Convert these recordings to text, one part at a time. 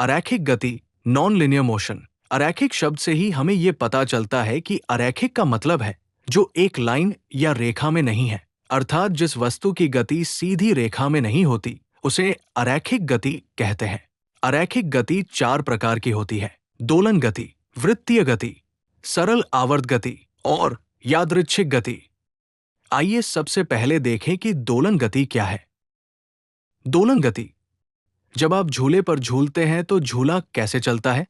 अरैखिक गति, non linear motion. अरैखिक शब्द से ही हमें ये पता चलता है कि अरैखिक का मतलब है जो एक लाइन या रेखा में नहीं है, अर्थात जिस वस्तु की गति सीधी रेखा में नहीं होती उसे अरैखिक गति कहते हैं। अरैखिक गति 4 प्रकार की होती है: दोलन गति, वृत्तीय गति, सरल आवर्त गति और यादृच्छिक गति। आइए सबसे पहले देखें कि दोलन गति क्या है। दोलन गति: जब आप झूले पर झूलते हैं तो झूला कैसे चलता है?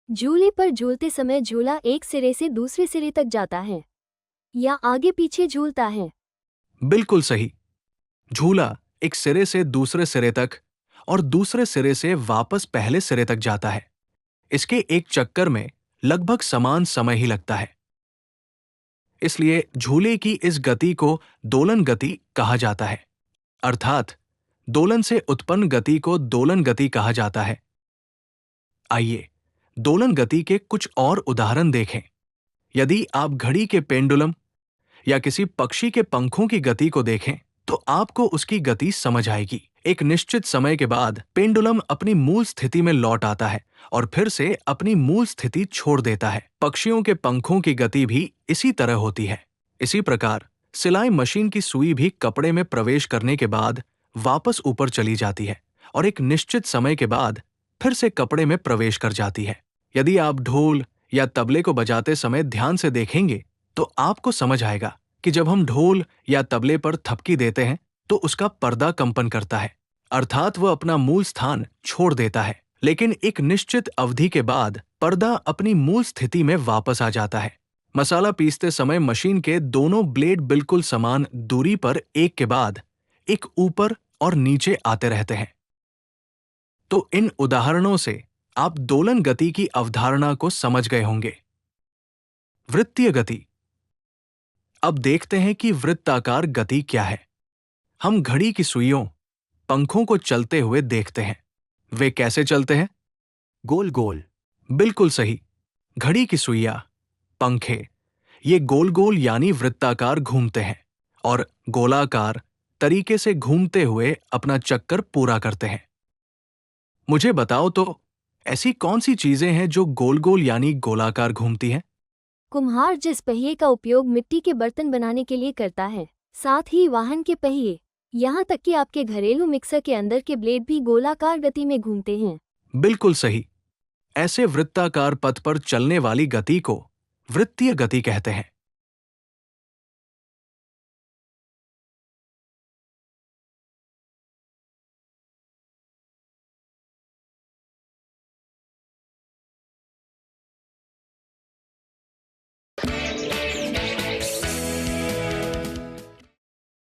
झूले पर झूलते समय झूला एक सिरे से दूसरे सिरे तक जाता है या आगे पीछे झूलता है। बिल्कुल सही। झूला एक सिरे से दूसरे सिरे तक और दूसरे सिरे से वापस पहले सिरे तक जाता है। इसके एक चक्कर में लगभग समान समय ही लगता है। इसलिए झूले की इस गति को दोलन गति कहा जाता है, अर्थात दोलन से उत्पन्न गति को दोलन गति कहा जाता है। आइए दोलन गति के कुछ और उदाहरण देखें। यदि आप घड़ी के पेंडुलम या किसी पक्षी के पंखों की गति को देखें तो आपको उसकी गति समझ आएगी। एक निश्चित समय के बाद पेंडुलम अपनी मूल स्थिति में लौट आता है और फिर से अपनी मूल स्थिति छोड़ देता है। पक्षियों के पंखों की गति भी इसी तरह होती है। इसी प्रकार सिलाई मशीन की सुई भी कपड़े में प्रवेश करने के बाद वापस ऊपर चली जाती है और एक निश्चित समय के बाद फिर से कपड़े में प्रवेश कर जाती है। यदि आप ढोल या तबले को बजाते समय ध्यान से देखेंगे तो आपको समझ आएगा कि जब हम ढोल या तबले पर थपकी देते हैं तो उसका पर्दा कंपन करता है, अर्थात वह अपना मूल स्थान छोड़ देता है। लेकिन एक निश्चित अवधि के बाद पर्दा अपनी मूल स्थिति में वापस आ जाता है। मसाला पीसते समय मशीन के दोनों ब्लेड बिल्कुल समान दूरी पर एक के बाद एक ऊपर और नीचे आते रहते हैं। तो इन उदाहरणों से आप दोलन गति की अवधारणा को समझ गए होंगे। वृत्तीय गति। अब देखते हैं कि वृत्ताकार गति क्या है। हम घड़ी की सुइयों, पंखों को चलते हुए देखते हैं। वे कैसे चलते हैं? गोल गोल। बिल्कुल सही। घड़ी की सुइयां, पंखे, ये गोल गोल यानी वृत्ताकार घूमते हैं और गोलाकार तरीके से घूमते हुए अपना चक्कर पूरा करते हैं। मुझे बताओ तो ऐसी कौन सी चीजें हैं जो गोल गोल यानी गोलाकार घूमती हैं? कुम्हार जिस पहिए का उपयोग मिट्टी के बर्तन बनाने के लिए करता है, साथ ही वाहन के पहिए, यहाँ तक कि आपके घरेलू मिक्सर के अंदर के ब्लेड भी गोलाकार गति में घूमते हैं। बिल्कुल सही। ऐसे वृत्ताकार पथ पर चलने वाली गति को वृत्तीय गति कहते हैं।